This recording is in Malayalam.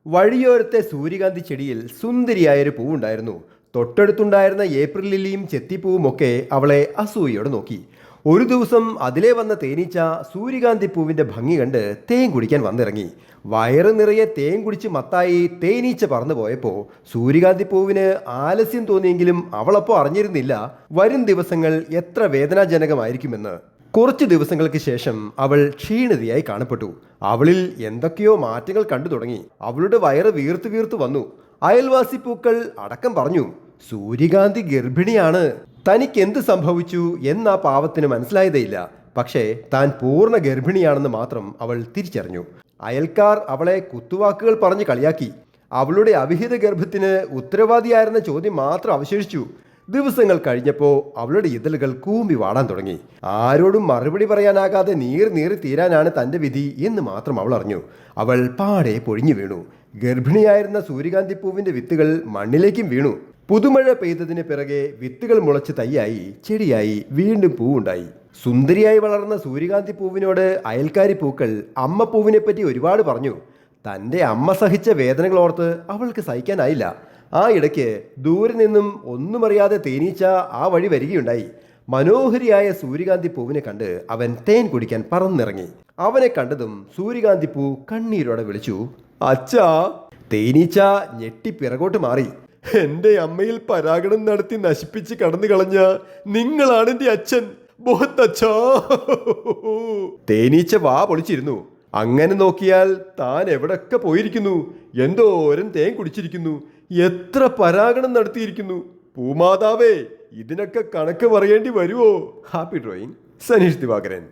വഴിയോരത്തെ സൂര്യകാന്തി ചെടിയിൽ സുന്ദരിയായൊരു പൂവുണ്ടായിരുന്നു. തൊട്ടടുത്തുണ്ടായിരുന്ന ഏപ്രിൽ ലില്ലിയും ചെത്തിപ്പൂവും ഒക്കെ അവളെ അസൂയയോടെ നോക്കി. ഒരു ദിവസം അതിലെ വന്ന തേനീച്ച സൂര്യകാന്തി പൂവിന്റെ ഭംഗി കണ്ട് തേൻ കുടിക്കാൻ വന്നിറങ്ങി. വയറ് നിറയെ തേൻ കുടിച്ച് മത്തായി തേനീച്ച പറന്നു പോയപ്പോൾ സൂര്യകാന്തി പൂവിന് ആലസ്യം തോന്നിയെങ്കിലും അവളപ്പോൾ അറിഞ്ഞിരുന്നില്ല വരും ദിവസങ്ങൾ എത്ര വേദനാജനകമായിരിക്കുമെന്ന്. കുറച്ച് ദിവസങ്ങൾക്ക് ശേഷം അവൾ ക്ഷീണിതയായി കാണപ്പെട്ടു. അവളിൽ എന്തൊക്കെയോ മാറ്റങ്ങൾ കണ്ടു തുടങ്ങി. അവളുടെ വയറ് വീർത്തു വീർത്തു വന്നു. അയൽവാസി പൂക്കൾ അടക്കം പറഞ്ഞു, സൂര്യകാന്തി ഗർഭിണിയാണ്. തനിക്ക് എന്ത് സംഭവിച്ചു എന്ന് ആ പാവത്തിന് മനസ്സിലായതേയില്ല. പക്ഷേ താൻ പൂർണ്ണ ഗർഭിണിയാണെന്ന് മാത്രം അവൾ തിരിച്ചറിഞ്ഞു. അയൽക്കാർ അവളെ കുത്തുവാക്കുകൾ പറഞ്ഞ് കളിയാക്കി. അവളുടെ അവിഹിത ഗർഭത്തിന് ഉത്തരവാദിയായിരുന്ന ചോദ്യം മാത്രം അവശേഷിച്ചു. ദിവസങ്ങൾ കഴിഞ്ഞപ്പോൾ അവളുടെ ഇതളുകൾ കൂമ്പി വാടാൻ തുടങ്ങി. ആരോടും മറുപടി പറയാനാകാതെ നീറി തീരാനാണ് തൻ്റെ വിധി എന്ന് മാത്രം അവൾ അറിഞ്ഞു. അവൾ പാടെ പൊഴിഞ്ഞു വീണു. ഗർഭിണിയായിരുന്ന സൂര്യകാന്തി പൂവിൻ്റെ വിത്തുകൾ മണ്ണിലേക്കും വീണു. പുതുമഴ പെയ്തതിന് പിറകെ വിത്തുകൾ മുളച്ച് തൈയായി, ചെടിയായി, വീണ്ടും പൂവുണ്ടായി. സുന്ദരിയായി വളർന്ന സൂര്യകാന്തി പൂവിനോട് അയൽക്കാരി പൂക്കൾ അമ്മ പൂവിനെപ്പറ്റി ഒരുപാട് പറഞ്ഞു. തൻ്റെ അമ്മ സഹിച്ച വേദനകൾ ഓർത്ത് അവൾക്ക് സഹിക്കാനായില്ല. ആ ഇടയ്ക്ക് ദൂരെ നിന്നും ഒന്നുമറിയാതെ തേനീച്ച ആ വഴി വരികയുണ്ടായി. മനോഹരിയായ സൂര്യകാന്തി പൂവിനെ കണ്ട് അവൻ തേൻ കുടിക്കാൻ പറന്നിറങ്ങി. അവനെ കണ്ടതും സൂര്യകാന്തി പൂ കണ്ണീരോടെ വിളിച്ചു, അച്ഛാ. തേനീച്ച ഞെട്ടി പിറകോട്ട് മാറി. എൻ്റെ അമ്മയിൽ പരാഗണം നടത്തി നശിപ്പിച്ച് കടന്നു കളഞ്ഞ നിങ്ങളാണ് എൻ്റെ അച്ഛൻ. ബോഹത്തച്ഛാ. തേനീച്ച വാ പൊളിച്ചിരുന്നു. അങ്ങനെ നോക്കിയാൽ താൻ എവിടൊക്കെ പോയിരിക്കുന്നു, എന്തോരം തേൻ കുടിച്ചിരിക്കുന്നു, എത്ര പരാഗണം നടത്തിയിരിക്കുന്നു. പൂമാതാവേ, ഇതിനൊക്കെ കണക്ക് പറയേണ്ടി വരുമോ? Happy drawing, Saneesh Divakaran.